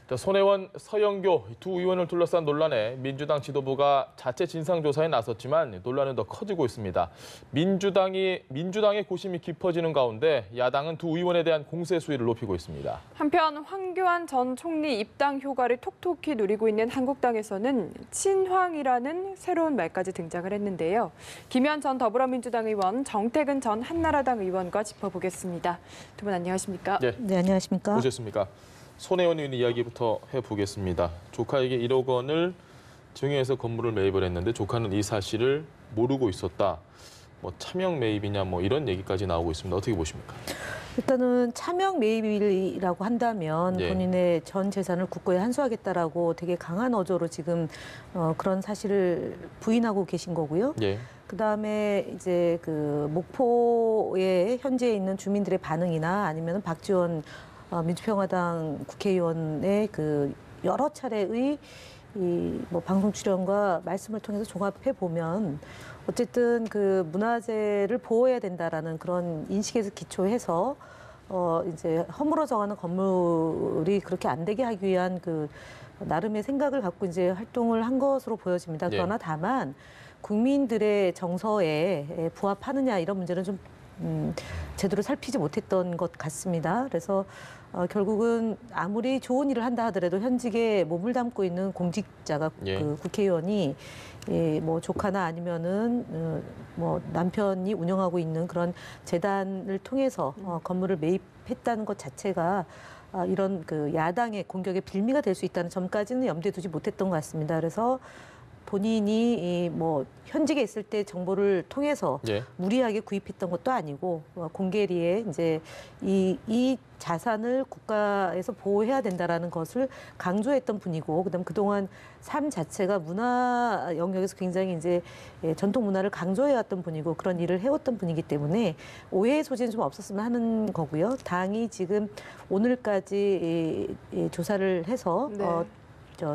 자, 손혜원, 서영교 두 의원을 둘러싼 논란에 민주당 지도부가 자체 진상조사에 나섰지만 논란은 더 커지고 있습니다. 민주당의 고심이 깊어지는 가운데 야당은 두 의원에 대한 공세 수위를 높이고 있습니다. 한편 황교안 전 총리 입당 효과를 톡톡히 누리고 있는 한국당에서는 친황이라는 새로운 말까지 등장을 했는데요. 김현 전 더불어민주당 의원, 정태근 전 한나라당 의원과 짚어보겠습니다. 두 분 안녕하십니까? 네, 안녕하십니까? 오셨습니까? 손혜원 의원 이야기부터 해보겠습니다. 조카에게 1억 원을 증여해서 건물을 매입을 했는데 조카는 이 사실을 모르고 있었다. 뭐 차명 매입이냐 뭐 이런 얘기까지 나오고 있습니다. 어떻게 보십니까? 일단은 차명 매입이라고 한다면 예. 본인의 전 재산을 국고에 환수하겠다라고 되게 강한 어조로 지금 그런 사실을 부인하고 계신 거고요. 예. 그다음에 이제 그 목포에 현재 있는 주민들의 반응이나 아니면 박지원 민주평화당 국회의원의 그 여러 차례의 이 뭐 방송 출연과 말씀을 통해서 종합해 보면 어쨌든 그 문화재를 보호해야 된다라는 그런 인식에서 기초해서 이제 허물어져가는 건물이 그렇게 안 되게 하기 위한 그 나름의 생각을 갖고 이제 활동을 한 것으로 보여집니다. 그러나 다만 국민들의 정서에 부합하느냐 이런 문제는 좀 제대로 살피지 못했던 것 같습니다. 그래서 결국은 아무리 좋은 일을 한다 하더라도 현직에 몸을 담고 있는 공직자가 그 국회의원이 뭐 조카나 아니면은 뭐 남편이 운영하고 있는 그런 재단을 통해서 건물을 매입했다는 것 자체가 이런 그 야당의 공격의 빌미가 될 수 있다는 점까지는 염두에 두지 못했던 것 같습니다. 그래서 본인이 뭐 현직에 있을 때 정보를 통해서 무리하게 구입했던 것도 아니고 공개리에 이제 이 자산을 국가에서 보호해야 된다라는 것을 강조했던 분이고 그다음 그동안 삶 자체가 문화 영역에서 굉장히 이제 전통 문화를 강조해왔던 분이고 그런 일을 해왔던 분이기 때문에 오해의 소지는 좀 없었으면 하는 거고요. 당이 지금 오늘까지 조사를 해서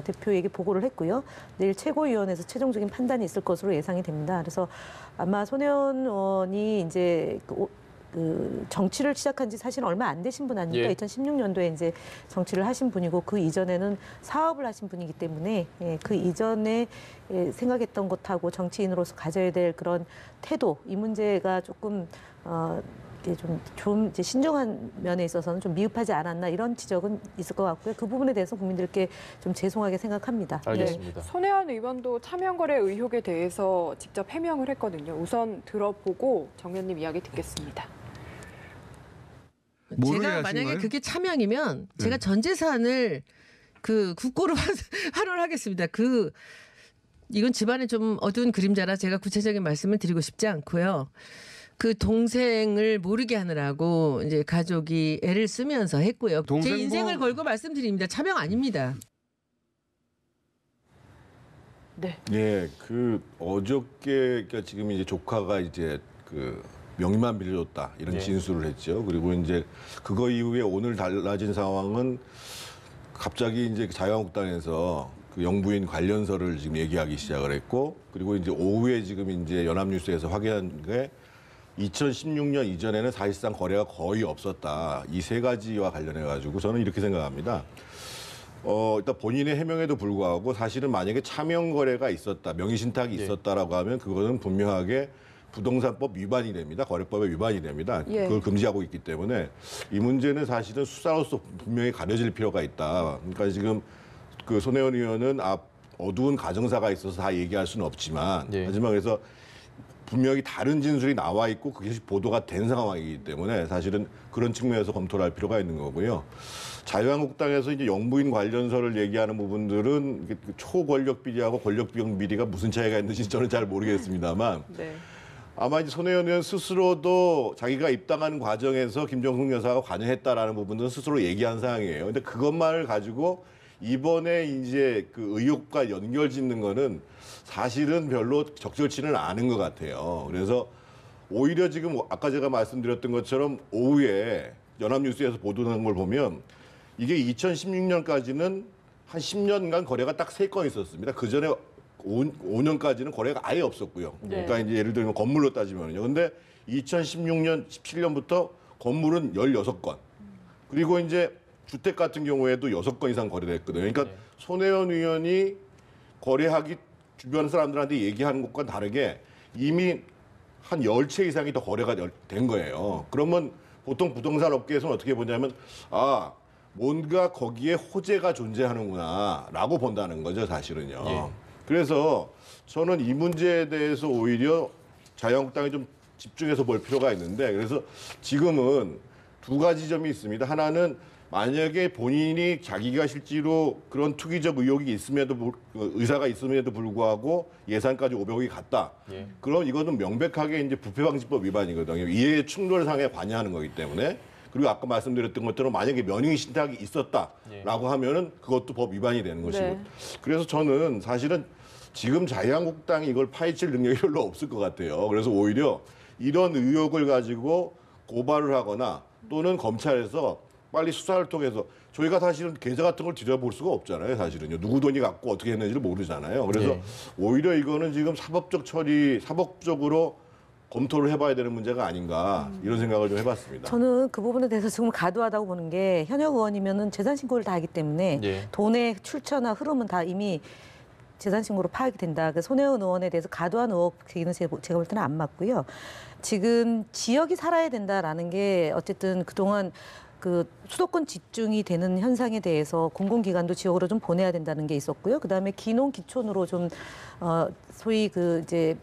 대표에게 보고를 했고요. 내일 최고위원회에서 최종적인 판단이 있을 것으로 예상이 됩니다. 그래서 아마 손혜원 의원이 이제 그 정치를 시작한 지 사실 얼마 안 되신 분 아닙니까? 2016년도에 이제 정치를 하신 분이고 그 이전에는 사업을 하신 분이기 때문에 그 이전에 생각했던 것하고 정치인으로서 가져야 될 그런 태도, 이 문제가 조금 좀 이제 신중한 면에 있어서는 좀 미흡하지 않았나 이런 지적은 있을 것 같고요. 그 부분에 대해서 국민들께 좀 죄송하게 생각합니다. 알겠습니다. 손혜원 의원도 차명거래 의혹에 대해서 직접 해명을 했거든요. 우선 들어보고 정연님 이야기 듣겠습니다. 제가 만약에 그게 차명이면 제가 전 재산을 그 국고로 환원하겠습니다. 이건 집안에 좀 어두운 그림자라 제가 구체적인 말씀을 드리고 싶지 않고요. 그 동생을 모르게 하느라고 이제 가족이 애를 쓰면서 했고요. 제 인생을 걸고 말씀드립니다. 차명 아닙니다. 네. 예, 그 어저께 그러니까 지금 이제 조카가 이제 그 명의만 빌려줬다 이런 진술을 했죠. 그리고 이제 그거 이후에 오늘 달라진 상황은 갑자기 이제 자유한국당에서 그 영부인 관련서를 지금 얘기하기 시작을 했고 그리고 이제 오후에 지금 이제 연합뉴스에서 확인한 게 2016년 이전에는 사실상 거래가 거의 없었다. 이 세 가지와 관련해가지고 저는 이렇게 생각합니다. 일단 본인의 해명에도 불구하고 사실은 만약에 차명 거래가 있었다, 명의 신탁이 있었다라고 하면 그거는 분명하게 부동산법 위반이 됩니다. 거래법의 위반이 됩니다. 그걸 금지하고 있기 때문에 이 문제는 사실은 수사로서 분명히 가려질 필요가 있다. 그러니까 지금 그 손혜원 의원은 어두운 가정사가 있어서 다 얘기할 수는 없지만 하지만 그래서 분명히 다른 진술이 나와 있고 그것이 보도가 된 상황이기 때문에 사실은 그런 측면에서 검토를 할 필요가 있는 거고요. 자유한국당에서 이제 영부인 관련서를 얘기하는 부분들은 초권력 비리하고 권력 비용 비리가 무슨 차이가 있는지 저는 잘 모르겠습니다만 아마 이제 손혜원 의원 스스로도 자기가 입당하는 과정에서 김정숙 여사가 관여했다라는 부분들은 스스로 얘기한 사항이에요. 근데 그것만을 가지고 이번에 이제 그 의혹과 연결짓는 거는 사실은 별로 적절치는 않은 것 같아요. 그래서 오히려 지금 아까 제가 말씀드렸던 것처럼 오후에 연합뉴스에서 보도된 걸 보면 이게 2016년까지는 한 10년간 거래가 딱 3건 있었습니다. 그 전에 5년까지는 거래가 아예 없었고요. 그러니까 이제 예를 들면 건물로 따지면요. 근데 2016년, 17년부터 건물은 16건. 그리고 이제 주택 같은 경우에도 6건 이상 거래됐거든요. 그러니까 네. 손혜원 의원이 거래하기 주변 사람들한테 얘기하는 것과 다르게 이미 한 10채 이상이 더 거래가 된 거예요. 그러면 보통 부동산 업계에서는 어떻게 보냐면 뭔가 거기에 호재가 존재하는구나라고 본다는 거죠, 사실은요. 예. 그래서 저는 이 문제에 대해서 오히려 자유한국당이 좀 집중해서 볼 필요가 있는데, 그래서 지금은 두 가지 점이 있습니다. 하나는 만약에 본인이 자기가 실제로 그런 투기적 의혹이 의사가 있음에도 불구하고 예산까지 500억이 갔다. 예. 그럼 이거는 명백하게 이제 부패방지법 위반이거든요. 이해 충돌상에 관여하는 거기 때문에. 그리고 아까 말씀드렸던 것처럼 만약에 명의 신탁이 있었다라고 하면은 그것도 법 위반이 되는 것이고. 네. 그래서 저는 사실은 지금 자유한국당이 이걸 파헤칠 능력이 별로 없을 것 같아요. 그래서 오히려 이런 의혹을 가지고 고발을 하거나 또는 검찰에서 빨리 수사를 통해서, 저희가 사실은 계좌 같은 걸 들여볼 수가 없잖아요. 사실은요. 누구 돈이 갖고 어떻게 했는지를 모르잖아요. 그래서 예. 오히려 이거는 지금 사법적으로 검토를 해봐야 되는 문제가 아닌가, 이런 생각을 좀 해봤습니다. 저는 그 부분에 대해서 지금 과도하다고 보는 게, 현역 의원이면은 재산 신고를 다 하기 때문에 예. 돈의 출처나 흐름은 다 이미 재산 신고로 파악이 된다. 그 손혜원 의원에 대해서 과도한 의혹 제기는 제가 볼 때는 안 맞고요. 지금 지역이 살아야 된다라는 게 어쨌든 그동안 그 수도권 집중이 되는 현상에 대해서 공공기관도 지역으로 좀 보내야 된다는 게 있었고요. 그다음에 기농 기촌으로 좀 소위 그 이제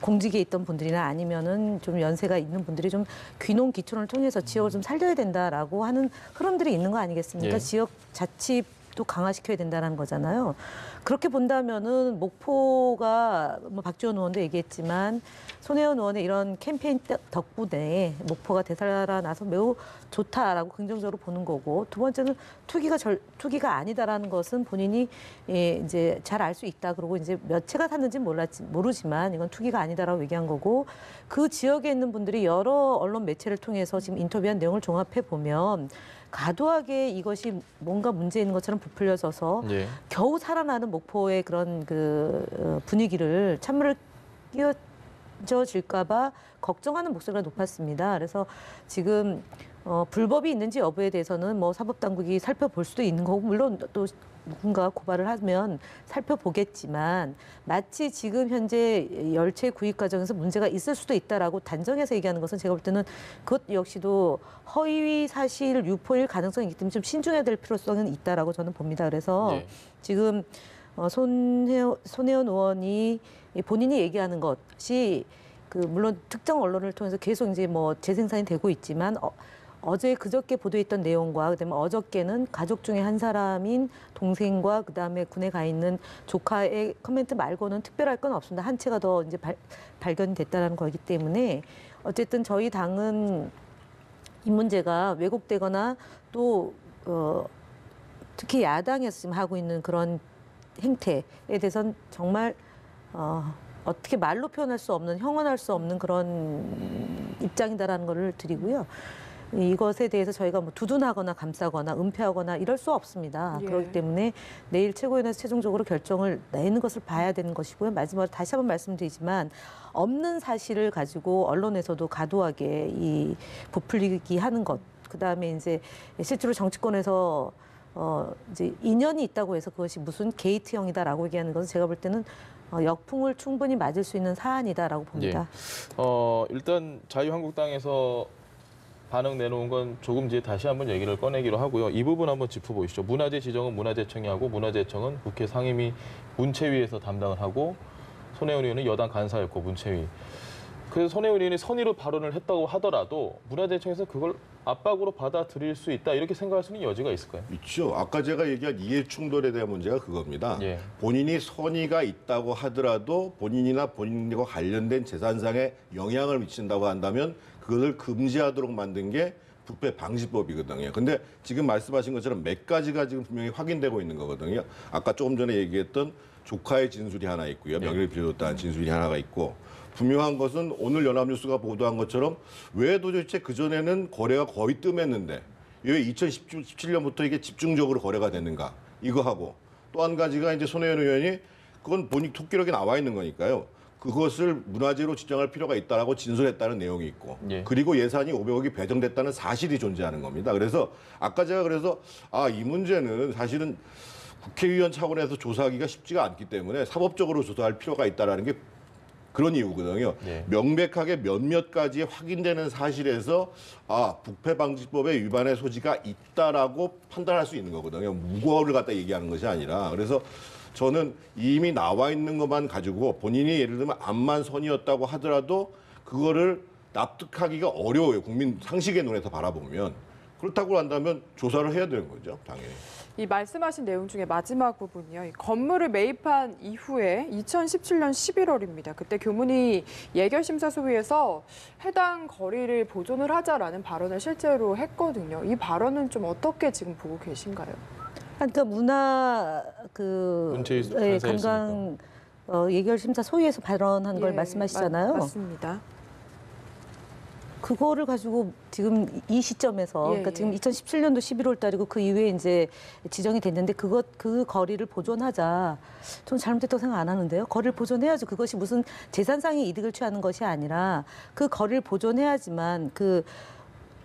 공직에 있던 분들이나 아니면은 좀 연세가 있는 분들이 좀 귀농 기촌을 통해서 지역을 좀 살려야 된다라고 하는 흐름들이 있는 거 아니겠습니까? 예. 지역 자치도 강화시켜야 된다는 거잖아요. 그렇게 본다면은 목포가 뭐 박지원 의원도 얘기했지만 손혜원 의원의 이런 캠페인 덕분에 목포가 되살아나서 매우 좋다라고 긍정적으로 보는 거고, 두 번째는 투기가 아니다라는 것은 본인이 이제 잘 알 수 있다. 그러고 이제 몇 채가 샀는지 모르지만 이건 투기가 아니다라고 얘기한 거고, 그 지역에 있는 분들이 여러 언론 매체를 통해서 지금 인터뷰한 내용을 종합해 보면 과도하게 이것이 뭔가 문제 있는 것처럼 부풀려져서 예. 겨우 살아나는 목포의 그런 분위기를 찬물을 끼얹어질까봐 걱정하는 목소리가 높았습니다. 그래서 지금 불법이 있는지 여부에 대해서는 뭐 사법당국이 살펴볼 수도 있는 거고, 물론 또 누군가 고발을 하면 살펴보겠지만, 마치 지금 현재 열채 구입 과정에서 문제가 있을 수도 있다라고 단정해서 얘기하는 것은 제가 볼 때는 그것 역시도 허위 사실 유포일 가능성이 있기 때문에 좀 신중해야 될 필요성은 있다라고 저는 봅니다. 그래서 네. 지금 손혜원 의원이 본인이 얘기하는 것이 물론 특정 언론을 통해서 계속 이제 뭐 재생산이 되고 있지만, 어제 그저께 보도했던 내용과 그다음에 어저께는 가족 중에 한 사람인 동생과 그다음에 군에 가 있는 조카의 코멘트 말고는 특별할 건 없습니다. 한 채가 더 이제 발견이 됐다는 거기 때문에 어쨌든 저희 당은 이 문제가 왜곡되거나 또 특히 야당에서 지금 하고 있는 그런 행태에 대해서는 정말 어떻게 말로 표현할 수 없는, 형언할 수 없는 그런 입장이다라는 거를 드리고요. 이것에 대해서 저희가 뭐 두둔하거나 감싸거나 은폐하거나 이럴 수 없습니다. 예. 그렇기 때문에 내일 최고위원회에서 최종적으로 결정을 내는 것을 봐야 되는 것이고요. 마지막으로 다시 한번 말씀드리지만, 없는 사실을 가지고 언론에서도 과도하게 부풀리기 하는 것, 그다음에 이제 실제로 정치권에서 이제 인연이 있다고 해서 그것이 무슨 게이트형이다라고 얘기하는 것은 제가 볼 때는 역풍을 충분히 맞을 수 있는 사안이다라고 봅니다. 예. 일단 자유한국당에서 반응 내놓은 건 조금 뒤에 다시 한번 얘기를 꺼내기로 하고요. 이 부분 한번 짚어보시죠. 문화재 지정은 문화재청이 하고, 문화재청은 국회 상임위 문체위에서 담당을 하고, 손혜원 의원은 여당 간사였고 문체위. 그래서 손혜원 의원이 선의로 발언을 했다고 하더라도 문화재청에서 그걸 압박으로 받아들일 수 있다, 이렇게 생각할 수 있는 여지가 있을까요? 있죠. 아까 제가 얘기한 이해 충돌에 대한 문제가 그겁니다. 예. 본인이 선의가 있다고 하더라도 본인이나 본인과 관련된 재산상에 영향을 미친다고 한다면 그것을 금지하도록 만든 게 부패 방지법이거든요. 근데 지금 말씀하신 것처럼 몇 가지가 지금 분명히 확인되고 있는 거거든요. 아까 조금 전에 얘기했던 조카의 진술이 하나 있고요. 명예를 빌려줬다는 진술이 하나가 있고, 분명한 것은 오늘 연합뉴스가 보도한 것처럼 왜 도대체 그전에는 거래가 거의 뜸했는데 왜 2017년부터 이게 집중적으로 거래가 됐는가, 이거 하고, 또 한 가지가 이제 손혜원 의원이 그건 본인 토끼록에 나와 있는 거니까요. 그것을 문화재로 지정할 필요가 있다라고 진술했다는 내용이 있고 예. 그리고 예산이 500억이 배정됐다는 사실이 존재하는 겁니다. 그래서 아까 제가 그래서 이 문제는 사실은 국회의원 차원에서 조사하기가 쉽지가 않기 때문에 사법적으로 조사할 필요가 있다라는 게 그런 이유거든요. 예. 명백하게 몇몇 가지 확인되는 사실에서 부패방지법의 위반의 소지가 있다라고 판단할 수 있는 거거든요. 무고를 갖다 얘기하는 것이 아니라. 그래서 저는 이미 나와 있는 것만 가지고 본인이 예를 들면 암만 선이었다고 하더라도 그거를 납득하기가 어려워요. 국민 상식의 눈에서 바라보면. 그렇다고 한다면 조사를 해야 되는 거죠, 당연히. 이 말씀하신 내용 중에 마지막 부분이요. 이 건물을 매입한 이후에 2017년 11월입니다. 그때 교문이 예결심사소위에서 해당 거리를 보존을 하자라는 발언을 실제로 했거든요. 이 발언은 좀 어떻게 지금 보고 계신가요? 그러니까 문화 문체위 관광 예결심사 소위에서 발언한 걸 말씀하시잖아요. 맞습니다. 그거를 가지고 지금 이 시점에서 그러니까 지금 2017년도 11월 달이고 그 이후에 이제 지정이 됐는데 그 거리를 보존하자. 저는 잘못됐다고 생각 안 하는데요. 거리를 보존해야죠. 그것이 무슨 재산상의 이득을 취하는 것이 아니라 그 거리를 보존해야지만 그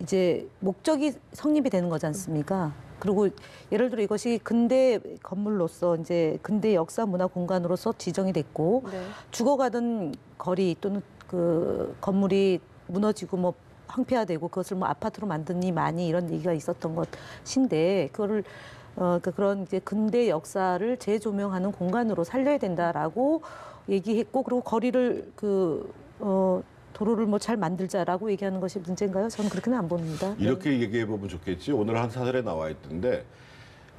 이제 목적이 성립이 되는 거지 않습니까? 그리고 예를 들어 이것이 근대 건물로서 이제 근대 역사 문화 공간으로서 지정이 됐고 죽어가던 거리 또는 그 건물이 무너지고 뭐 황폐화되고 그것을 뭐 아파트로 만드니 많이 이런 얘기가 있었던 것인데 그거를 그런 이제 근대 역사를 재조명하는 공간으로 살려야 된다라고 얘기했고 그리고 거리를 도로를 뭐 잘 만들자라고 얘기하는 것이 문제인가요? 저는 그렇게는 안 봅니다. 이렇게 얘기해 보면 좋겠지. 오늘 한 사설에 나와 있던데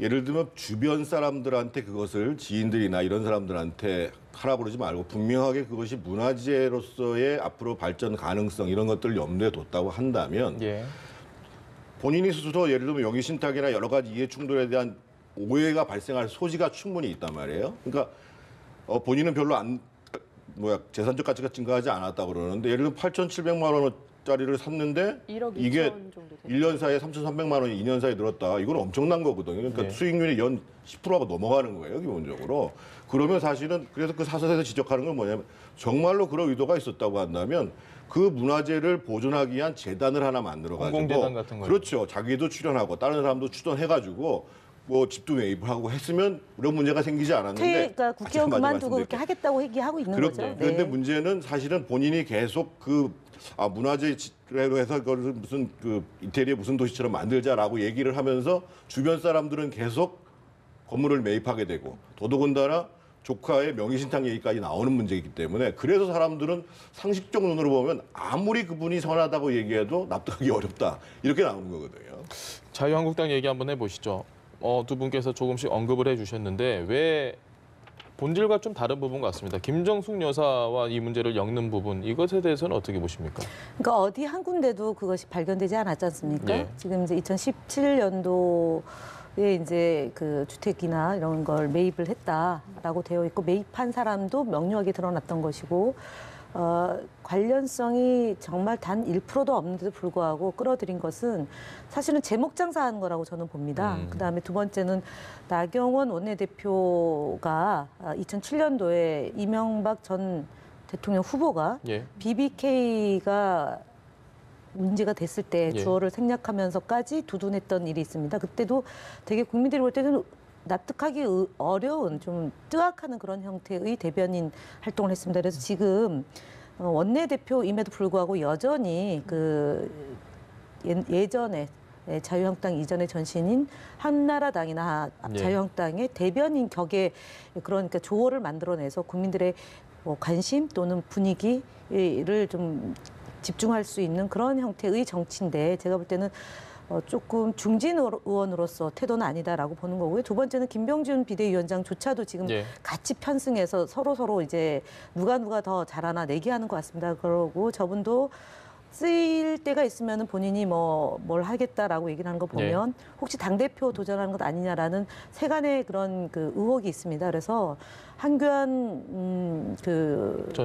예를 들면 주변 사람들한테 그것을 지인들이나 이런 사람들한테 하라 그러지 말고 분명하게 그것이 문화재로서의 앞으로 발전 가능성 이런 것들을 염두에 뒀다고 한다면 예. 본인이 스스로 예를 들면 영의신탁이나 여러 가지 이해 충돌에 대한 오해가 발생할 소지가 충분히 있단 말이에요. 그러니까 본인은 별로 재산적 가치가 증가하지 않았다고 그러는데 예를 들면 8,700만 원짜리를 샀는데 1억 2천 이게 정도 1년 사이에 3,300만 원이 2년 사이에 늘었다. 이건 엄청난 거거든요. 그러니까 네. 수익률이 연 10%가 넘어가는 거예요, 기본적으로. 그러면 사실은 그래서 그 사설에서 지적하는 건 뭐냐면 정말로 그런 의도가 있었다고 한다면 그 문화재를 보존하기 위한 재단을 하나 만들어 가지고 공공재단 같은 거죠. 그렇죠. 자기도 출연하고 다른 사람도 출연해 가지고 뭐 집도 매입을 하고 했으면 이런 문제가 생기지 않았는데 그러니까 국회의원 마지막에 그만두고 그렇게 말씀드릴게요. 하겠다고 얘기하고 있는 거죠. 그런데 문제는 사실은 본인이 계속 문화재로 해서 그걸 무슨 이태리의 무슨 도시처럼 만들자라고 얘기를 하면서 주변 사람들은 계속 건물을 매입하게 되고 더더군다나 조카의 명의신탁 얘기까지 나오는 문제이기 때문에 그래서 사람들은 상식적 눈으로 보면 아무리 그분이 선하다고 얘기해도 납득하기 어렵다 이렇게 나오는 거거든요. 자유한국당 얘기 한번 해보시죠. 두 분께서 조금씩 언급을 해주셨는데 왜 본질과 좀 다른 부분 같습니다. 김정숙 여사와 이 문제를 엮는 부분 이것에 대해서는 어떻게 보십니까? 그러니까 어디 한 군데도 그것이 발견되지 않았지 않습니까? 예. 지금 이제 2017년도에 이제 그 주택이나 이런 걸 매입을 했다라고 되어 있고 매입한 사람도 명료하게 드러났던 것이고 관련성이 정말 단 1%도 없는데도 불구하고 끌어들인 것은 사실은 제목 장사하는 거라고 저는 봅니다. 그다음에 두 번째는 나경원 원내대표가 2007년도에 이명박 전 대통령 후보가 예. BBK가 문제가 됐을 때 예. 주어를 생략하면서까지 두둔했던 일이 있습니다. 그때도 되게 국민들이 볼 때는 납득하기 어려운 좀 뜨악하는 그런 형태의 대변인 활동을 했습니다. 그래서 지금 원내대표임에도 불구하고 여전히 예전에 자유한국당 이전의 전신인 한나라당이나 예. 자유한국당의 대변인 격의 그러니까 조어를 만들어내서 국민들의 관심 또는 분위기를 좀 집중할 수 있는 그런 형태의 정치인데 제가 볼 때는 조금 중진 의원으로서 태도는 아니다라고 보는 거고요. 두 번째는 김병준 비대위원장조차도 지금 예. 같이 같이 편승해서 서로 이제 누가 더 잘하나 내기하는 것 같습니다. 그러고 저분도 쓰일 때가 있으면 본인이 뭘 하겠다라고 얘기를 하는 거 보면 혹시 당대표 도전하는 것 아니냐라는 세간의 그런 의혹이 있습니다. 그래서 한교안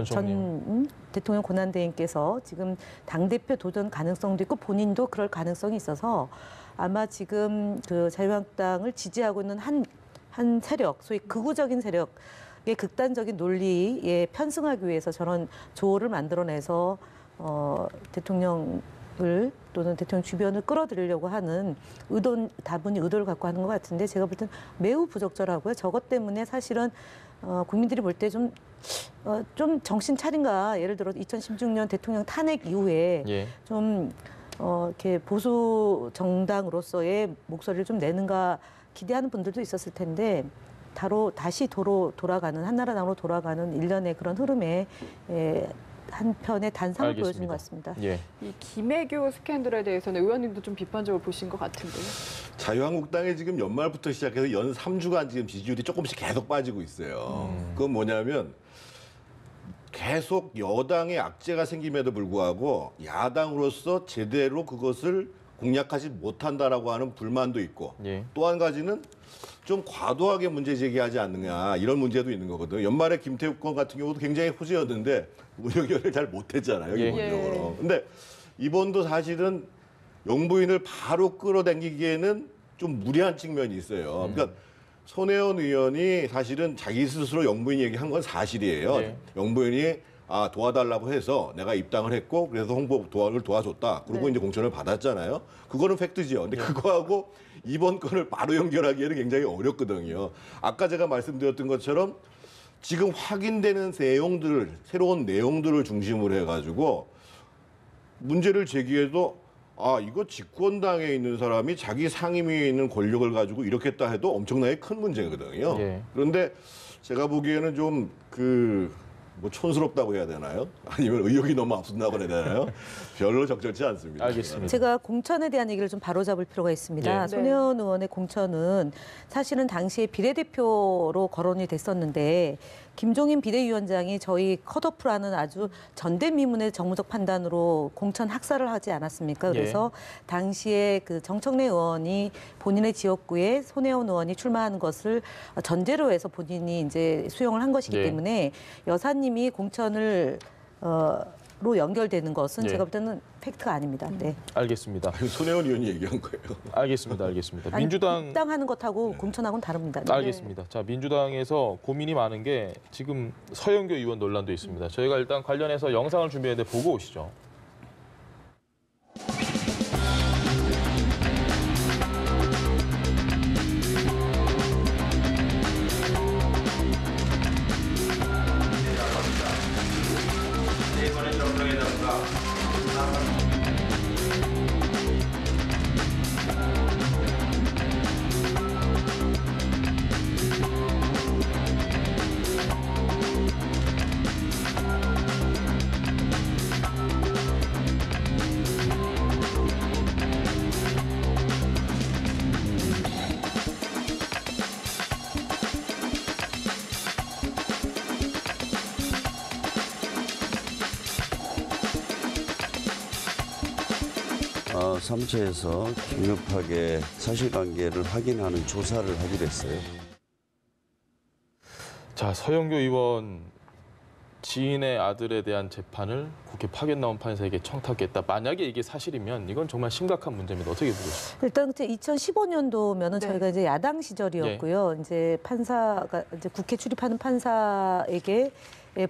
전 대통령 권한대행께서 지금 당대표 도전 가능성도 있고 본인도 그럴 가능성이 있어서 아마 지금 자유한국당을 지지하고 있는 한 세력, 소위 극우적인 세력 극단적인 논리에 편승하기 위해서 저런 조를 만들어내서 대통령을 또는 대통령 주변을 끌어들이려고 하는 다분히 의도를 갖고 하는 것 같은데 제가 볼 때는 매우 부적절하고요. 저것 때문에 사실은 국민들이 볼 때 좀 정신 차린가. 예를 들어 2016년 대통령 탄핵 이후에 예. 좀 이렇게 보수 정당으로서의 목소리를 좀 내는가 기대하는 분들도 있었을 텐데 다시 돌아가는 한나라당으로 돌아가는 일련의 그런 흐름에 한편의 단상을 보여준 것 같습니다. 예. 이 김혜교 스캔들에 대해서는 의원님도 좀 비판적으로 보신 것 같은데요. 자유한국당이 지금 연말부터 시작해서 연 3주간 지금 지지율이 조금씩 계속 빠지고 있어요. 그건 뭐냐면 계속 여당의 악재가 생김에도 불구하고 야당으로서 제대로 그것을 공략하지 못한다라고 하는 불만도 있고 예. 또 한 가지는 좀 과도하게 문제 제기하지 않느냐 이런 문제도 있는 거거든요. 연말에 김태우권 같은 경우도 굉장히 호재였는데 운영결을 잘 못했잖아요. 예. 기본적으로. 근데 이번도 사실은 영부인을 바로 끌어당기기에는 좀 무리한 측면이 있어요. 그러니까 손혜원 의원이 사실은 자기 스스로 영부인 얘기한 건 사실이에요. 네. 영부인이 도와달라고 해서 내가 입당을 했고 그래서 홍보 도와를 도와줬다. 그리고 네. 이제 공천을 받았잖아요. 그거는 팩트지요. 근데 그거하고 이번 건을 바로 연결하기에는 굉장히 어렵거든요. 아까 제가 말씀드렸던 것처럼 지금 확인되는 새로운 내용들을 중심으로 해가지고 문제를 제기해도 이거 집권당에 있는 사람이 자기 상임위에 있는 권력을 가지고 이렇게 했다 해도 엄청나게 큰 문제거든요. 예. 그런데 제가 보기에는 좀 촌스럽다고 해야 되나요? 아니면 의욕이 너무 앞선다고 해야 되나요? 별로 적절치 않습니다. 알겠습니다. 제가 공천에 대한 얘기를 좀 바로잡을 필요가 있습니다. 예. 손혜원 의원의 공천은 사실은 당시에 비례대표로 거론이 됐었는데 김종인 비대위원장이 저희 컷오프라는 아주 전대미문의 정무적 판단으로 공천 학살을 하지 않았습니까? 그래서 당시에 그 정청래 의원이 본인의 지역구에 손혜원 의원이 출마하는 것을 전제로 해서 본인이 이제 수용을 한 것이기 예. 때문에 여사님이 공천을 로 연결되는 것은 예. 제가 볼 때는 팩트가 아닙니다. 네. 알겠습니다. 손혜원 의원이 얘기한 거예요. 알겠습니다. 아니, 민주당 입당하는 것하고 공천하고는 다릅니다. 네. 알겠습니다. 자, 민주당에서 고민이 많은 게 지금 서영교 의원 논란도 있습니다. 저희가 일단 관련해서 영상을 준비했는데 보고 오시죠. 사무처에서 긴급하게 사실관계를 확인하는 조사를 하기로 했어요. 자, 서영교 의원 지인의 아들에 대한 재판을 국회 파견 나온 판사에게 청탁했다. 만약에 이게 사실이면 이건 정말 심각한 문제입니다. 어떻게 보고 계십니까? 일단 2015년도면은 네. 저희가 이제 야당 시절이었고요. 이제 판사가 이제 국회 출입하는 판사에게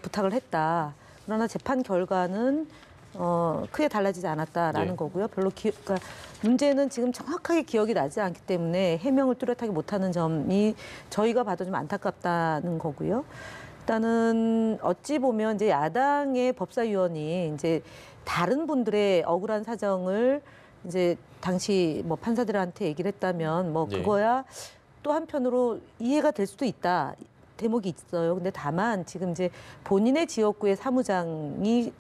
부탁을 했다. 그러나 재판 결과는 크게 달라지지 않았다라는 네. 거고요. 그러니까 문제는 지금 정확하게 기억이 나지 않기 때문에 해명을 뚜렷하게 못하는 점이 저희가 봐도 좀 안타깝다는 거고요. 일단은 어찌 보면 이제 야당의 법사위원이 이제 다른 분들의 억울한 사정을 이제 당시 뭐 판사들한테 얘기를 했다면 뭐 네. 그거야 또 한편으로 이해가 될 수도 있다. 대목이 있어요. 근데 다만 지금 이제 본인의 지역구의 사무장이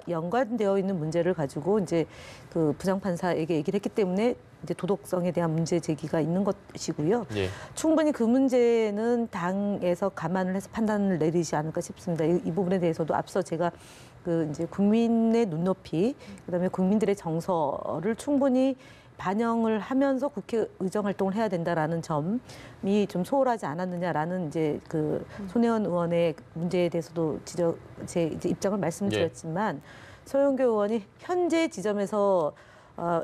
연관되어 있는 문제를 가지고 이제 그 부장판사에게 얘기를 했기 때문에 이제 도덕성에 대한 문제 제기가 있는 것이고요. 예. 충분히 그 문제는 당에서 감안을 해서 판단을 내리지 않을까 싶습니다. 이 부분에 대해서도 앞서 제가 그 이제 국민의 눈높이, 그다음에 국민들의 정서를 충분히 반영을 하면서 국회 의정 활동을 해야 된다라는 점이 좀 소홀하지 않았느냐라는 이제 그 손혜원 의원의 문제에 대해서도 제 이제 입장을 말씀드렸지만 서영교 의원이 현재 지점에서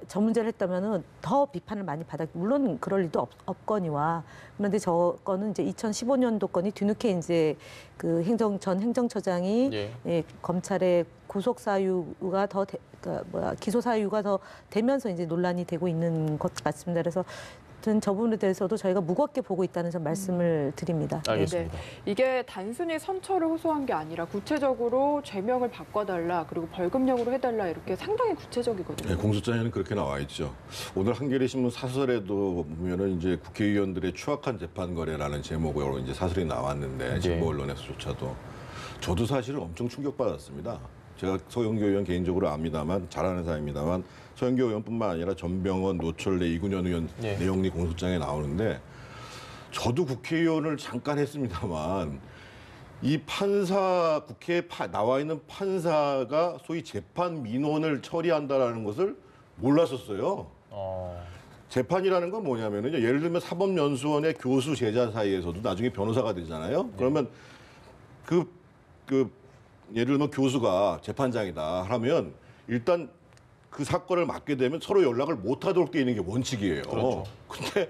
저 문제를 했다면은 더 비판을 많이 받았. 물론 그럴 리도 없거니와. 그런데 저 건은 이제 2015년도 건이 뒤늦게 이제 그 전 행정처장이 예. 검찰의 구속 사유가 더 기소 사유가 더 되면서 이제 논란이 되고 있는 것 같습니다. 그래서 저 부분에 대해서도 저희가 무겁게 보고 있다는 점 말씀을 드립니다. 알겠습니다. 이게 단순히 선처를 호소한 게 아니라 구체적으로 죄명을 바꿔달라 그리고 벌금형으로 해달라 이렇게 상당히 구체적이거든요. 네, 공소장에는 그렇게 나와 있죠. 오늘 한겨레 신문 사설에도 보면은 이제 국회의원들의 추악한 재판 거래라는 제목으로 이제 사설이 나왔는데 진보 언론에서조차도 저도 사실은 엄청 충격받았습니다. 제가 서영교 의원 개인적으로 압니다만 잘 아는 사람입니다만 서영교 의원뿐만 아니라 전병헌, 노철래, 이군현 의원 내용이 공소장에 나오는데 저도 국회의원을 잠깐 했습니다만 이 판사 국회에 나와 있는 판사가 소위 재판 민원을 처리한다라는 것을 몰랐었어요. 재판이라는 건 뭐냐면요. 예를 들면 사법연수원의 교수 제자 사이에서도 나중에 변호사가 되잖아요. 그러면 예를 들면 교수가 재판장이다 하면 일단 그 사건을 맡게 되면 서로 연락을 못 하도록 돼 있는 게 원칙이에요. 그렇죠. 근데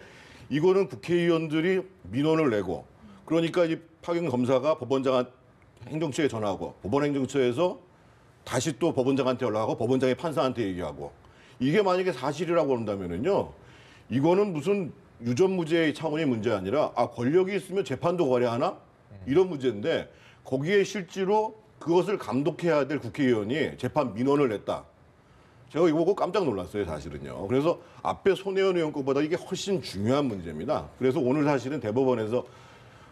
이거는 국회의원들이 민원을 내고 그러니까 이 파견 검사가 법원장 행정처에 전화하고 법원 행정처에서 다시 또 법원장한테 연락하고 법원장이 판사한테 얘기하고 이게 만약에 사실이라고 한다면은요. 이거는 무슨 유전무죄의 차원의 문제 아니라 권력이 있으면 재판도 거래하나? 이런 문제인데 거기에 실제로 그것을 감독해야 될 국회의원이 재판 민원을 냈다. 제가 이거 보고 깜짝 놀랐어요, 사실은요. 그래서 앞에 손혜원 의원 것보다 이게 훨씬 중요한 문제입니다. 그래서 오늘 사실은 대법원에서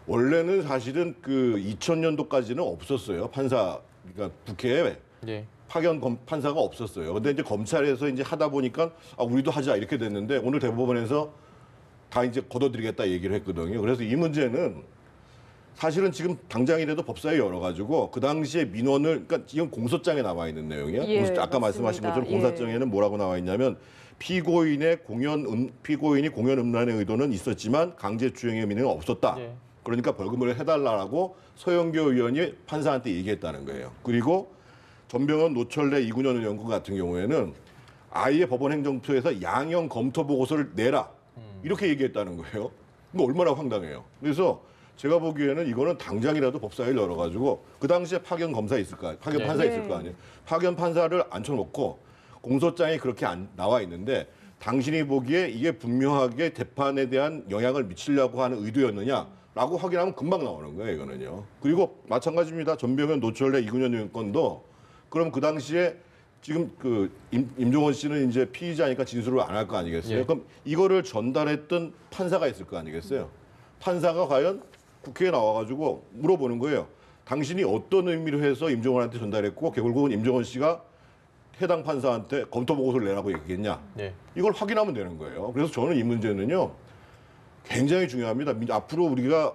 원래는 사실은 그 2000년도까지는 없었어요. 그러니까 국회에 파견 판사가 없었어요. 근데 이제 검찰에서 이제 하다 보니까 우리도 하자 이렇게 됐는데 오늘 대법원에서 다 이제 걷어들이겠다 얘기를 했거든요. 그래서 이 문제는 사실은 지금 당장이라도 법사위 열어가지고 그 당시에 민원을 그러니까 이건 공소장에 나와 있는 내용이에요. 아까 맞습니다. 말씀하신 것처럼 공소장에는 뭐라고 나와 있냐면 피고인이 공연 음란의 의도는 있었지만 강제추행의 민의는 없었다. 그러니까 벌금을 해달라고 서영교 의원이 판사한테 얘기했다는 거예요. 그리고 전병헌, 노철래, 이군현 의원 같은 경우에는 아예 법원 행정처에서 양형 검토 보고서를 내라 이렇게 얘기했다는 거예요. 이거 얼마나 황당해요. 그래서 제가 보기에는 이거는 당장이라도 법사위를 열어가지고 그 당시에 파견 검사 있을 거 아니에요. 파견 판사 있을 거 아니에요. 파견 판사를 앉혀놓고 공소장에 그렇게 나와 있는데 당신이 보기에 이게 분명하게 재판에 대한 영향을 미치려고 하는 의도였느냐라고 확인하면 금방 나오는 거예요. 이거는요. 그리고 마찬가지입니다. 전병헌, 노철래, 이군현 의원 건도 그럼 그 당시에 지금 그 임종원 씨는 이제 피의자니까 진술을 안 할 거 아니겠어요? 그럼 이거를 전달했던 판사가 있을 거 아니겠어요? 판사가 과연 국회에 나와가지고 물어보는 거예요. 당신이 어떤 의미로 해서 임종원한테 전달했고 결국은 임종원 씨가 해당 판사한테 검토 보고서를 내라고 얘기했냐. 이걸 확인하면 되는 거예요. 그래서 저는 이 문제는요. 굉장히 중요합니다. 앞으로 우리가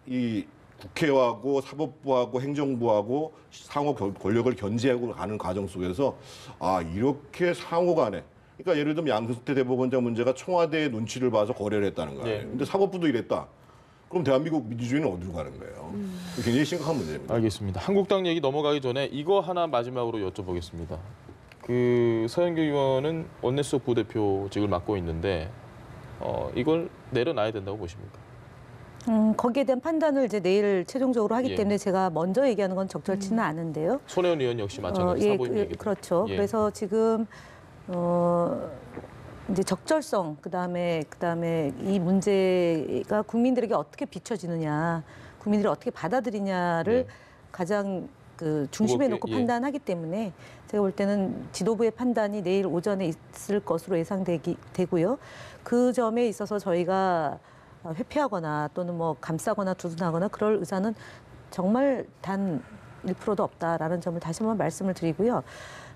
이 국회하고 사법부하고 행정부하고 상호 권력을 견제하고 가는 과정 속에서 이렇게 상호 간에 그러니까 예를 들면 양승태 대법원장 문제가 청와대의 눈치를 봐서 거래를 했다는 거예요. 근데 사법부도 이랬다. 그럼 대한민국 민주주의는 어디로 가는 거예요? 굉장히 심각한 문제입니다. 알겠습니다. 한국당 얘기 넘어가기 전에 이거 하나 마지막으로 여쭤보겠습니다. 그 서영교 의원은 원내수석 부대표직을 맡고 있는데 이걸 내려놔야 된다고 보십니까? 거기에 대한 판단을 이제 내일 최종적으로 하기 때문에 제가 먼저 얘기하는 건 적절치는 않은데요. 손혜원 의원 역시 마찬가지 사보임 얘기. 그렇죠. 그래서 지금 이제 적절성 그다음에 이 문제가 국민들에게 어떻게 비춰지느냐, 국민들이 어떻게 받아들이냐를 가장 그 중심에 놓고 판단하기 때문에 제가 볼 때는 지도부의 판단이 내일 오전에 있을 것으로 예상되고요. 그 점에 있어서 저희가 회피하거나 또는 뭐 감싸거나 두둔하거나 그럴 의사는 정말 단 1%도 없다라는 점을 다시 한번 말씀을 드리고요.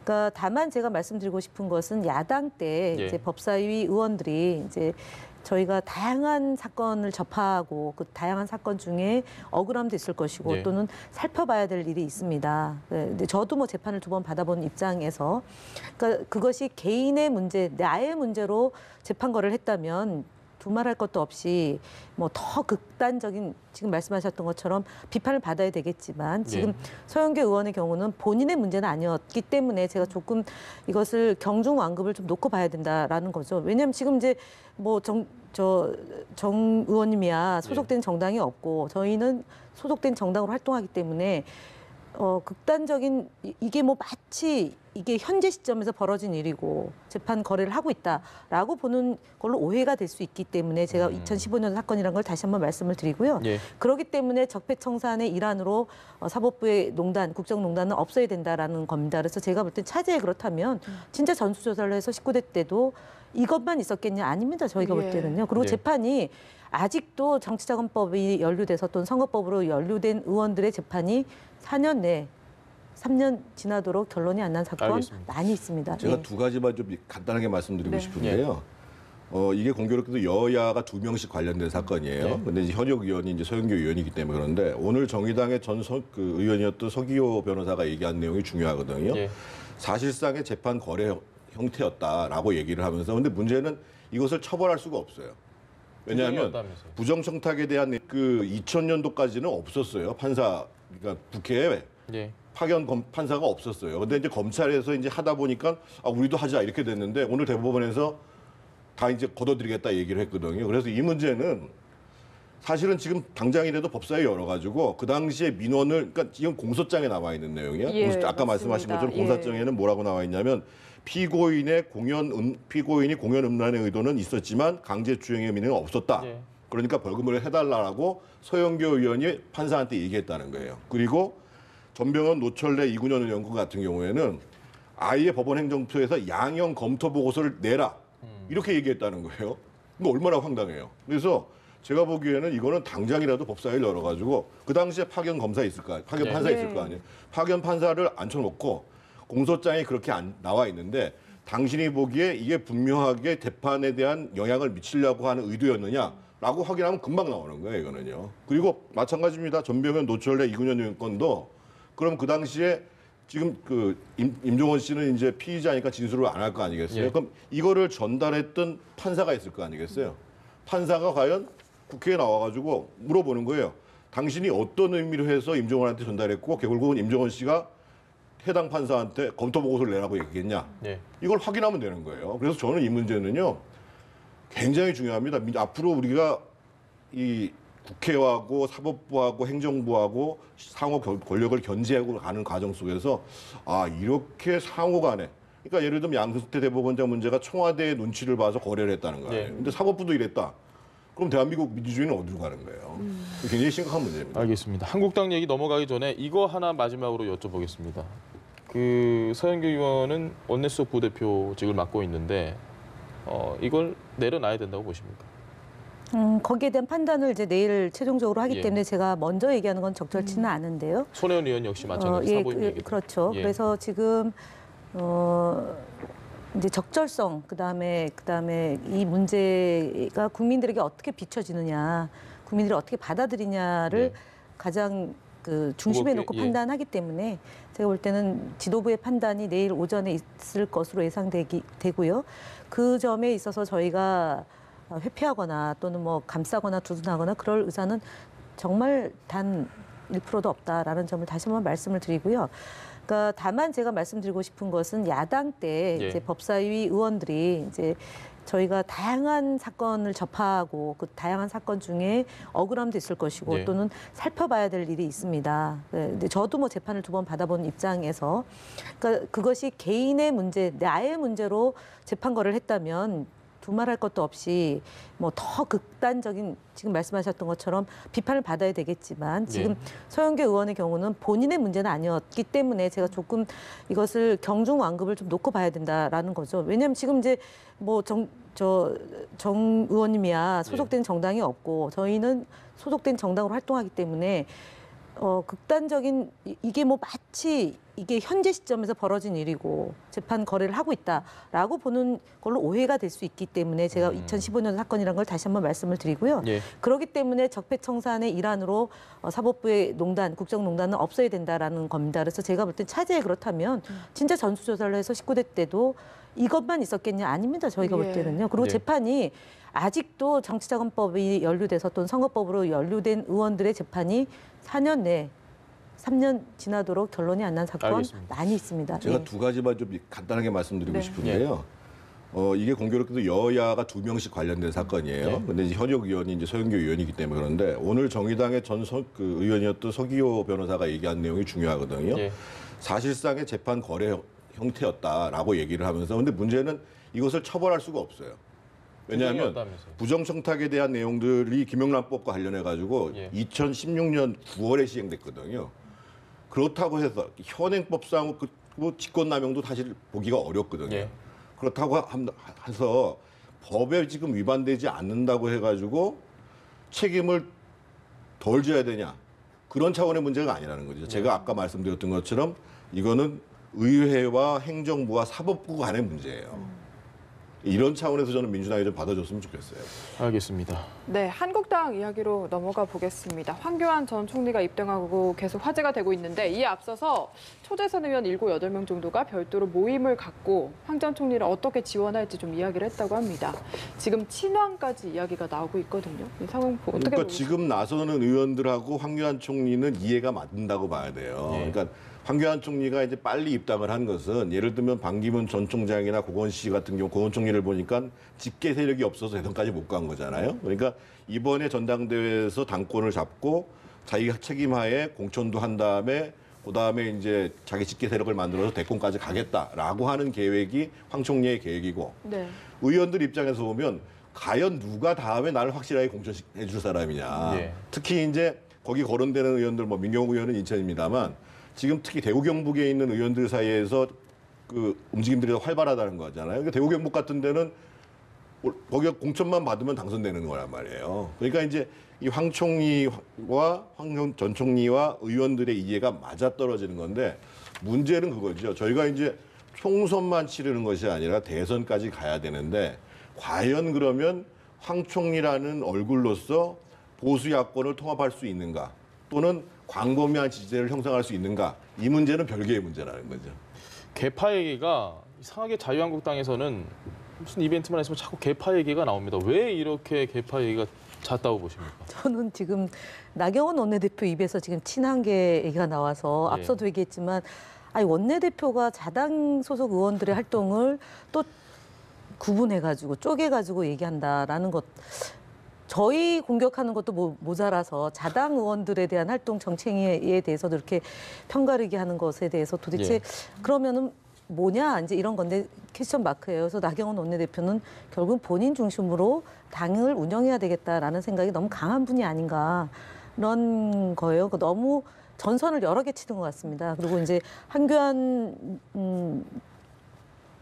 그러니까 다만 제가 말씀드리고 싶은 것은 야당 때 이제 법사위 의원들이 이제 저희가 다양한 사건을 접하고 그 다양한 사건 중에 억울함도 있을 것이고 또는 살펴봐야 될 일이 있습니다. 근데 저도 뭐 재판을 2번 받아본 입장에서 그러니까 그것이 개인의 문제, 나의 문제로 재판 거래를 했다면 두말할 것도 없이 뭐 더 극단적인 지금 말씀하셨던 것처럼 비판을 받아야 되겠지만 지금 서영교 의원의 경우는 본인의 문제는 아니었기 때문에 제가 조금 이것을 경중완급을 좀 놓고 봐야 된다라는 거죠. 왜냐하면 지금 이제 뭐 정 의원님이야 소속된 정당이 없고 저희는 소속된 정당으로 활동하기 때문에 극단적인 이게 뭐 마치 이게 현재 시점에서 벌어진 일이고 재판 거래를 하고 있다라고 보는 걸로 오해가 될 수 있기 때문에 제가 2015년 사건이라는 걸 다시 한번 말씀을 드리고요. 그렇기 때문에 적폐청산의 일환으로 사법부의 농단, 국정농단은 없어야 된다라는 겁니다. 그래서 제가 볼 땐 차제에 그렇다면 진짜 전수조사를 해서 19대 때도 이것만 있었겠냐? 아닙니다. 저희가 볼 때는요. 그리고 재판이 아직도 정치자금법이 연루돼서 또는 선거법으로 연루된 의원들의 재판이 4년 내 3년 지나도록 결론이 안 난 사건 알겠습니다. 많이 있습니다. 제가 두 가지만 좀 간단하게 말씀드리고 네. 싶은데요. 이게 공교롭게도 여야가 2명씩 관련된 사건이에요. 근데 이제 현역 의원이 이제 서영교 의원이기 때문에 그런데 오늘 정의당의 그 의원이었던 서기호 변호사가 얘기한 내용이 중요하거든요. 사실상의 재판 거래 형태였다라고 얘기를 하면서 근데 문제는 이것을 처벌할 수가 없어요. 왜냐하면 부정청탁에 대한 그 2000년도까지는 없었어요. 판사 그러니까 국회에 파견 판사가 없었어요. 근데 이제 검찰에서 이제 하다 보니까 우리도 하자 이렇게 됐는데 오늘 대법원에서 다 이제 걷어들이겠다 얘기를 했거든요. 그래서 이 문제는 사실은 지금 당장이라도 법사위 열어가지고 그 당시에 민원을 그러니까 이건 공소장에 나와 있는 내용이에요. 아까 맞습니다. 말씀하신 것처럼 공소장에는 뭐라고 나와 있냐면 피고인이 공연 음란의 의도는 있었지만 강제추행의 의미는 없었다. 그러니까 벌금을 해달라고 서영교 의원이 판사한테 얘기했다는 거예요. 그리고 전병헌 노철래 이군현 의원 같은 경우에는 아예 법원 행정처에서 양형 검토 보고서를 내라 이렇게 얘기했다는 거예요. 이거 얼마나 황당해요. 그래서 제가 보기에는 이거는 당장이라도 법사위를 열어가지고 그 당시에 파견 검사 있을 거 아니에요. 파견 판사 있을 거 아니에요. 파견 판사를 앉혀놓고 공소장에 그렇게 나와 있는데 당신이 보기에 이게 분명하게 재판에 대한 영향을 미치려고 하는 의도였느냐라고 확인하면 금방 나오는 거예요. 이거는요. 그리고 마찬가지입니다. 전병헌 노철래 이군현 의원 건도 그럼 그 당시에 지금 그 임종원 씨는 이제 피의자니까 진술을 안 할 거 아니겠어요? 그럼 이거를 전달했던 판사가 있을 거 아니겠어요? 판사가 과연 국회에 나와가지고 물어보는 거예요. 당신이 어떤 의미로 해서 임종원한테 전달했고 결국은 임종원 씨가 해당 판사한테 검토 보고서를 내라고 얘기했냐? 이걸 확인하면 되는 거예요. 그래서 저는 이 문제는요 굉장히 중요합니다. 앞으로 우리가 이 국회하고 사법부하고 행정부하고 상호 권력을 견제하고 가는 과정 속에서 이렇게 상호 간에 그러니까 예를 들면 양승태 대법원장 문제가 청와대의 눈치를 봐서 거래를 했다는 거예요. 근데 사법부도 이랬다. 그럼 대한민국 민주주의는 어디로 가는 거예요? 굉장히 심각한 문제입니다. 알겠습니다. 한국당 얘기 넘어가기 전에 이거 하나 마지막으로 여쭤보겠습니다. 그 서영교 의원은 원내수석 부대표직을 맡고 있는데 이걸 내려놔야 된다고 보십니까? 거기에 대한 판단을 이제 내일 최종적으로 하기 때문에 제가 먼저 얘기하는 건 적절치는 않은데요. 손혜원 의원 역시 마찬가지 사보임 얘기. 그렇죠. 그래서 지금 이제 적절성 그다음에 이 문제가 국민들에게 어떻게 비춰지느냐, 국민들이 어떻게 받아들이냐를 가장 그 중심에 놓고 판단하기 때문에 제가 볼 때는 지도부의 판단이 내일 오전에 있을 것으로 예상되고요. 그 점에 있어서 저희가 회피하거나 또는 뭐 감싸거나 두둔하거나 그럴 의사는 정말 단 1%도 없다라는 점을 다시 한번 말씀을 드리고요. 그러니까 다만 제가 말씀드리고 싶은 것은 야당 때 이제 법사위 의원들이 이제 저희가 다양한 사건을 접하고 그 다양한 사건 중에 억울함도 있을 것이고 또는 살펴봐야 될 일이 있습니다. 근데 저도 뭐 재판을 2번 받아본 입장에서 그러니까 그것이 개인의 문제, 나의 문제로 재판 거래를 했다면 두말할 것도 없이 뭐 더 극단적인 지금 말씀하셨던 것처럼 비판을 받아야 되겠지만 지금 서영교 의원의 경우는 본인의 문제는 아니었기 때문에 제가 조금 이것을 경중완급을 좀 놓고 봐야 된다라는 거죠. 왜냐하면 지금 이제 뭐 정 의원님이야 소속된 정당이 없고 저희는 소속된 정당으로 활동하기 때문에 극단적인 이게 뭐 마치 이게 현재 시점에서 벌어진 일이고 재판 거래를 하고 있다라고 보는 걸로 오해가 될 수 있기 때문에 제가 2015년 사건이라는 걸 다시 한번 말씀을 드리고요. 그렇기 때문에 적폐청산의 일환으로 사법부의 농단, 국정농단은 없어야 된다라는 겁니다. 그래서 제가 볼 땐 차제에 그렇다면 진짜 전수조사를 해서 19대 때도 이것만 있었겠냐? 아닙니다. 저희가 볼 때는요. 그리고 재판이 아직도 정치자금법이 연루돼서 또는 선거법으로 연루된 의원들의 재판이 4년 내 3년 지나도록 결론이 안 난 사건 알겠습니다. 많이 있습니다. 제가 네. 두 가지만 좀 간단하게 말씀드리고 네. 싶은데요. 이게 공교롭게도 여야가 2명씩 관련된 사건이에요. 네. 근데 이제 현역 의원이 이제 서영교 의원이기 때문에 그런데 오늘 정의당의 그 의원이었던 서기호 변호사가 얘기한 내용이 중요하거든요. 예. 사실상의 재판 거래 형태였다라고 얘기를 하면서 근데 문제는 이것을 처벌할 수가 없어요. 왜냐하면 부정이었다면서요. 부정청탁에 대한 내용들이 김영란법과 관련해 가지고 예. 2016년 9월에 시행됐거든요. 그렇다고 해서 현행법상 뭐 직권남용도 사실 보기가 어렵거든요. 예. 그렇다고 해서 법에 지금 위반되지 않는다고 해가지고 책임을 덜 져야 되냐 그런 차원의 문제가 아니라는 거죠. 제가 아까 말씀드렸던 것처럼 이거는 의회와 행정부와 사법부 간의 문제예요. 이런 차원에서 저는 민주당이 좀 받아줬으면 좋겠어요. 알겠습니다. 네, 한국당 이야기로 넘어가 보겠습니다. 황교안 전 총리가 입당하고 계속 화제가 되고 있는데 이에 앞서서 초재선 의원 7, 8명 정도가 별도로 모임을 갖고 황 전 총리를 어떻게 지원할지 좀 이야기를 했다고 합니다. 지금 친황까지 이야기가 나오고 있거든요. 이 상황 어떻게 그러니까 보세요? 지금 나서는 의원들하고 황교안 총리는 이해가 맞는다고 봐야 돼요. 예. 그러니까 황교안 총리가 이제 빨리 입당을 한 것은 예를 들면 반기문 전 총장이나 고건 씨 같은 경우 고건 총리를 보니까 집계 세력이 없어서 대선까지 못 간 거잖아요. 그러니까 이번에 전당대회에서 당권을 잡고 자기가 책임하에 공천도 한 다음에 그다음에 이제 자기 집계 세력을 만들어서 대권까지 가겠다라고 하는 계획이 황 총리의 계획이고 네. 의원들 입장에서 보면 과연 누가 다음에 나를 확실하게 공천해 줄 사람이냐. 예. 특히 이제 거기 거론되는 의원들 뭐 민경욱 의원은 인천입니다만 지금 특히 대구 경북에 있는 의원들 사이에서 그 움직임들이 더 활발하다는 거잖아요. 그러니까 대구 경북 같은 데는 거기가 공천만 받으면 당선되는 거란 말이에요. 그러니까 이제 이 황 총리와 황 전 총리와 의원들의 이해가 맞아떨어지는 건데 문제는 그거죠. 저희가 이제 총선만 치르는 것이 아니라 대선까지 가야 되는데 과연 그러면 황 총리라는 얼굴로서 보수 야권을 통합할 수 있는가 또는 광범위한 지지세를 형성할 수 있는가 이 문제는 별개의 문제라는 거죠. 개파 얘기가 이상하게 자유한국당에서는 무슨 이벤트만 했으면 자꾸 개파 얘기가 나옵니다. 왜 이렇게 개파 얘기가 잦다고 보십니까? 저는 지금 나경원 원내대표 입에서 지금 친한계 얘기가 나와서 예. 앞서도 얘기했지만 아니 원내대표가 자당 소속 의원들의 활동을 또 구분해가지고 쪼개가지고 얘기한다라는 것 저희 공격하는 것도 모자라서 자당 의원들에 대한 활동 정책에 대해서도 이렇게 편가르기 하는 것에 대해서 도대체 예. 그러면은 뭐냐 이제 이런 건데 퀘스천 마크예요. 그래서 나경원 원내대표는 결국 본인 중심으로 당을 운영해야 되겠다라는 생각이 너무 강한 분이 아닌가 그런 거예요. 너무 전선을 여러 개 치는 것 같습니다. 그리고 이제 한교안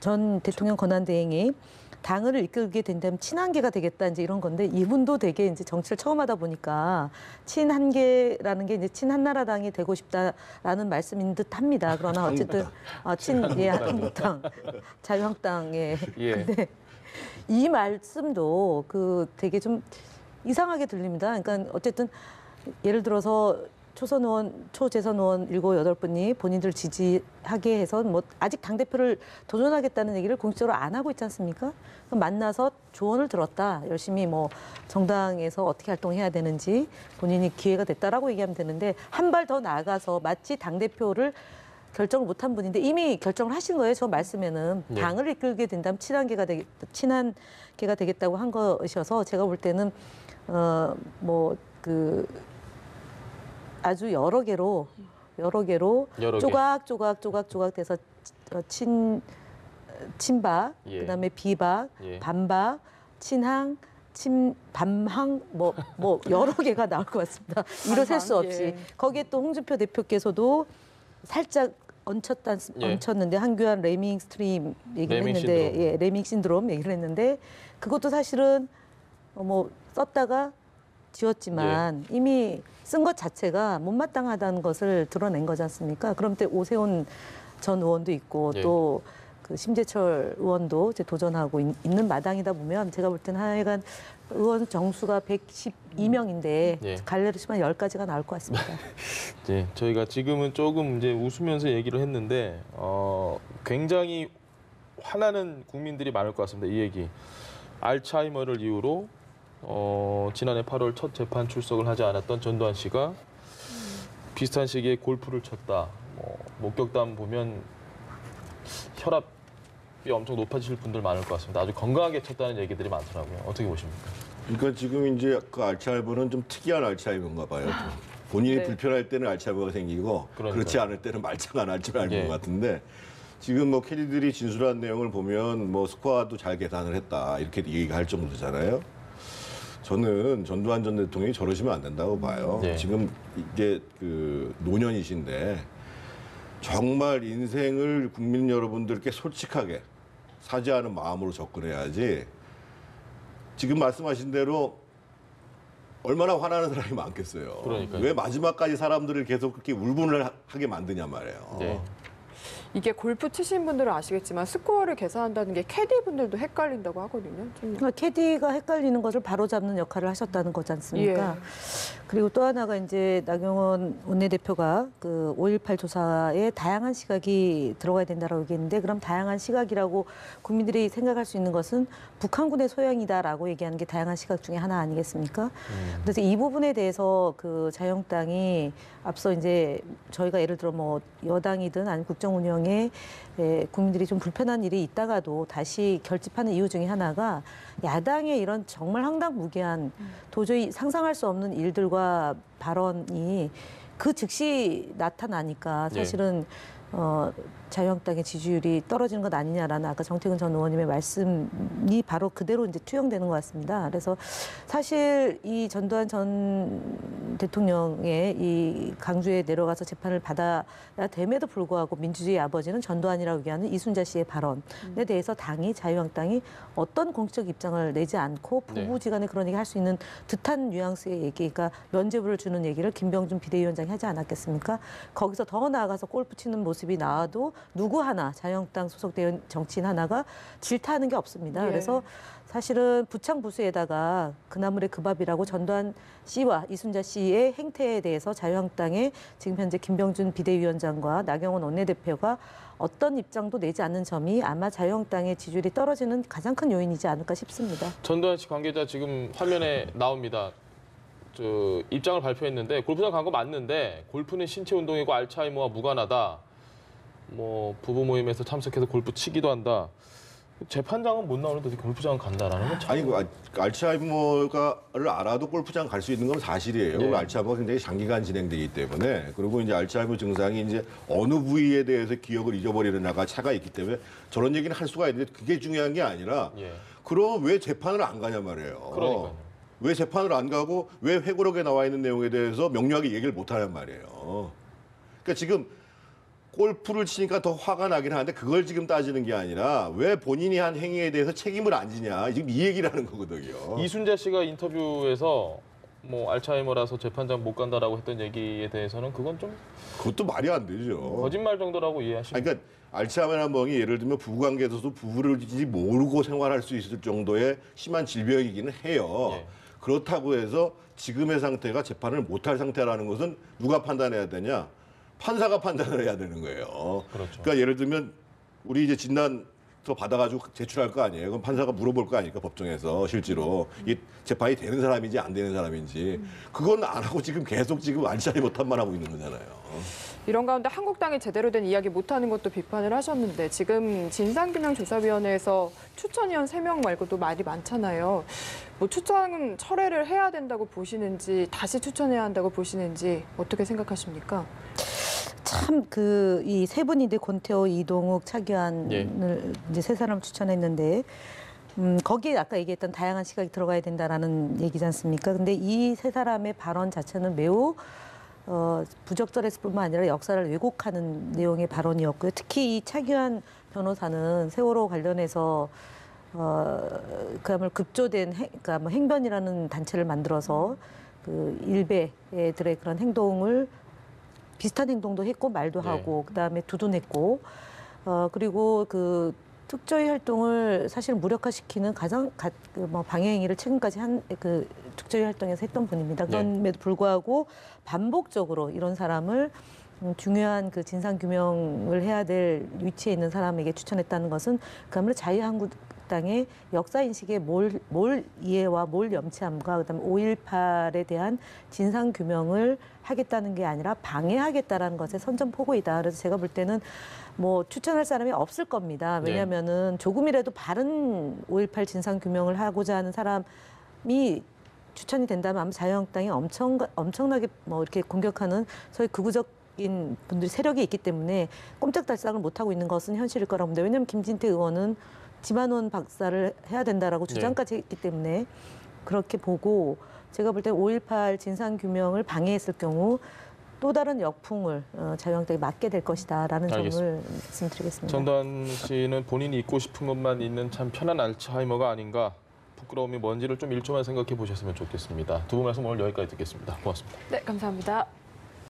전 대통령 권한대행이 당을 이끌게 된다면 친한계가 되겠다 이제 이런 건데 이분도 되게 이제 정치를 처음 하다 보니까 친한계라는 게 이제 친한나라당이 되고 싶다라는 말씀인 듯합니다. 그러나 어쨌든 한국당 자유한국당에 예. 근데 이 말씀도 그 되게 좀 이상하게 들립니다. 그러니까 어쨌든 예를 들어서 초선 의원, 초재선 의원 7, 8분이 본인들 지지하게 해서 뭐 아직 당대표를 도전하겠다는 얘기를 공식적으로 안 하고 있지 않습니까? 그럼 만나서 조언을 들었다. 열심히 뭐 정당에서 어떻게 활동해야 되는지 본인이 기회가 됐다라고 얘기하면 되는데 한 발 더 나아가서 마치 당대표를 결정을 못한 분인데 이미 결정을 하신 거예요. 저 말씀에는 네. 당을 이끌게 된다면 친한계가 되겠다고 한 것이어서 제가 볼 때는 아주 여러 개로 여러 개. 조각 돼서 친박, 예. 그다음에 비박, 예. 반박, 친항, 반항 뭐 여러 개가 나올 것 같습니다. 이로 셀 수 반항, 없이 예. 거기에 또 홍준표 대표께서도 살짝 얹혔는데 한교안 레밍 스트림 얘기를 레밍 했는데 신드롬. 예, 레밍 신드롬 얘기를 했는데 그것도 사실은 뭐 썼다가 지웠지만 이미 쓴 것 자체가 못마땅하다는 것을 드러낸 거지 않습니까? 그럼 때 오세훈 전 의원도 있고 예. 또 그 심재철 의원도 이제 도전하고 있는 마당이다 보면 제가 볼 때는 하여간 의원 정수가 112명인데 예. 갈래로 치면 10가지가 나올 것 같습니다. 네, 저희가 지금은 조금 이제 웃으면서 얘기를 했는데 굉장히 화나는 국민들이 많을 것 같습니다. 이 얘기. 알츠하이머를 이유로 지난해 8월 첫 재판 출석을 하지 않았던 전두환 씨가 비슷한 시기에 골프를 쳤다. 목격담 보면 혈압이 엄청 높아지실 분들 많을 것 같습니다. 아주 건강하게 쳤다는 얘기들이 많더라고요. 어떻게 보십니까? 그러니까 지금 이제 그 알츠하이머는 좀 특이한 알츠하이머인가 봐요. 본인이 네. 불편할 때는 알츠하이머가 생기고 그러니까요. 그렇지 않을 때는 말짱한 알츠하이머 예. 같은데 지금 뭐 캐디들이 진술한 내용을 보면 뭐 스코어도 잘 계산을 했다 이렇게 얘기할 정도잖아요. 저는 전두환 전 대통령이 저러시면 안 된다고 봐요. 네. 지금 이게 그 노년이신데 정말 인생을 국민 여러분들께 솔직하게 사죄하는 마음으로 접근해야지. 지금 말씀하신 대로 얼마나 화나는 사람이 많겠어요. 그러니까요. 왜 마지막까지 사람들을 계속 그렇게 울분을 하게 만드냐 말이에요. 네. 이게 골프 치신 분들은 아시겠지만 스코어를 계산한다는 게 캐디 분들도 헷갈린다고 하거든요. 좀 그러니까 캐디가 헷갈리는 것을 바로잡는 역할을 하셨다는 거지 않습니까? 예. 그리고 또 하나가 이제 나경원 원내대표가 그 5.18 조사에 다양한 시각이 들어가야 된다라고 얘기했는데 그럼 다양한 시각이라고 국민들이 생각할 수 있는 것은 북한군의 소양이다라고 얘기하는 게 다양한 시각 중에 하나 아니겠습니까? 그래서 이 부분에 대해서 그 자유한국당이 앞서 이제 저희가 예를 들어 뭐 여당이든 아니면 국정 운영에 국민들이 좀 불편한 일이 있다가도 다시 결집하는 이유 중에 하나가 야당의 이런 정말 황당무계한 도저히 상상할 수 없는 일들과 발언이 그 즉시 나타나니까 사실은 자유한국당의 지지율이 떨어지는 것 아니냐라는 아까 정태근 전 의원님의 말씀이 바로 그대로 이제 투영되는 것 같습니다. 그래서 사실 이 전두환 전 대통령의 이 강주에 내려가서 재판을 받아야 됨에도 불구하고 민주주의의 아버지는 전두환이라고 얘기하는 이순자 씨의 발언에 대해서 당이 자유한국당이 어떤 공식적 입장을 내지 않고 부부지간에 그런 얘기 할 수 있는 듯한 뉘앙스의 얘기가 면죄부를 주는 얘기를 김병준 비대위원장이 하지 않았겠습니까? 거기서 더 나아가서 골프 치는 모습이 나와도 누구 하나 자유한국당 소속된 정치인 하나가 질타하는 게 없습니다. 예. 그래서 사실은 부창부수에다가 그나물의 그 밥이라고 전두환 씨와 이순자 씨의 행태에 대해서 자유한국당의 지금 현재 김병준 비대위원장과 나경원 원내대표가 어떤 입장도 내지 않는 점이 아마 자유한국당의 지지율이 떨어지는 가장 큰 요인이지 않을까 싶습니다. 전두환 씨 관계자 지금 화면에 나옵니다. 입장을 발표했는데 골프장 간 거 맞는데 골프는 신체 운동이고 알츠하이머와 무관하다. 뭐 부부 모임에서 참석해서 골프 치기도 한다. 재판장은 못 나오는데 어떻게 골프장 간다라는 건 참. 아니 그 알츠하이머를 알아도 골프장 갈 수 있는 건 사실이에요. 예. 알츠하이머가 굉장히 장기간 진행되기 때문에 그리고 이제 알츠하이머 증상이 이제 어느 부위에 대해서 기억을 잊어버리느냐가 차가 있기 때문에 저런 얘기는 할 수가 있는데 그게 중요한 게 아니라 예. 그럼 왜 재판을 안 가냐 말이에요. 그러니까요. 왜 재판을 안 가고 왜 회고록에 나와 있는 내용에 대해서 명료하게 얘기를 못 하냔 말이에요. 그러니까 지금 골프를 치니까 더 화가 나긴 하는데 그걸 지금 따지는 게 아니라 왜 본인이 한 행위에 대해서 책임을 안 지냐 지금 이 얘기를 하는 거거든요. 이순자 씨가 인터뷰에서 뭐 알츠하이머라서 재판장 못 간다라고 했던 얘기에 대해서는 그건 좀 그것도 말이 안 되죠. 거짓말 정도라고 이해하시면. 그러니까 알츠하이머라는 병이 예를 들면 부부관계에서도 부부를 모르고 생활할 수 있을 정도의 심한 질병이기는 해요. 예. 그렇다고 해서 지금의 상태가 재판을 못할 상태라는 것은 누가 판단해야 되냐? 판사가 판단을 해야 되는 거예요. 그렇죠. 그러니까 예를 들면 우리 이제 진단서 받아가지고 제출할 거 아니에요. 그럼 판사가 물어볼 거 아닙니까 법정에서 실제로 이 재판이 되는 사람인지 안 되는 사람인지 그건 안 하고 지금 계속 지금 알츠하이머 탓만 하고 있는 거잖아요. 이런 가운데 한국당이 제대로 된 이야기 못하는 것도 비판을 하셨는데 지금 진상규명조사위원회에서 추천위원 3명 말고도 말이 많잖아요. 뭐 추천 철회를 해야 된다고 보시는지 다시 추천해야 한다고 보시는지 어떻게 생각하십니까? 참 그 이 세 분인데 권태호, 이동욱, 차기환을 이제 세 사람 추천했는데 거기에 아까 얘기했던 다양한 시각이 들어가야 된다라는 얘기지 않습니까? 근데 이 세 사람의 발언 자체는 매우 부적절했을 뿐만 아니라 역사를 왜곡하는 내용의 발언이었고요. 특히 이 차기환 변호사는 세월호 관련해서 그야말로 급조된 그러니까 뭐 행변이라는 단체를 만들어서 그 일베들의 그런 행동을 비슷한 행동도 했고 말도 하고 그다음에 두둔했고 그리고 그 특조위 활동을 사실 무력화시키는 가장 뭐 방해 행위를 최근까지 한 그 특조위 활동에서 했던 분입니다. 그럼에도 불구하고 반복적으로 이런 사람을 중요한 그 진상 규명을 해야 될 위치에 있는 사람에게 추천했다는 것은 그야말로 자유한국당의 역사 인식의 몰 이해와 몰 염치함과 그다음에 5.18에 대한 진상 규명을 하겠다는 게 아니라 방해하겠다라는 것의 선전포고이다. 그래서 제가 볼 때는 뭐 추천할 사람이 없을 겁니다. 왜냐하면은 조금이라도 바른 5.18 진상 규명을 하고자 하는 사람이 추천이 된다면 아마 자유한국당이 엄청나게 뭐 이렇게 공격하는 소위 극우적인 분들이 세력이 있기 때문에 꼼짝달싹을 못 하고 있는 것은 현실일 거라고 봅니다. 왜냐하면 김진태 의원은 지만원 박사를 해야 된다라고 주장까지 했기 때문에 그렇게 보고 제가 볼 때 5.18 진상 규명을 방해했을 경우 또 다른 역풍을 자유한국당이 맞게 될 것이다라는 점을 말씀드리겠습니다. 전두환 씨는 본인이 잊고 싶은 것만 있는 참 편한 알츠하이머가 아닌가. 부끄러움이 뭔지를 좀 1초만 생각해 보셨으면 좋겠습니다. 두 분 말씀 오늘 여기까지 듣겠습니다. 고맙습니다. 네, 감사합니다.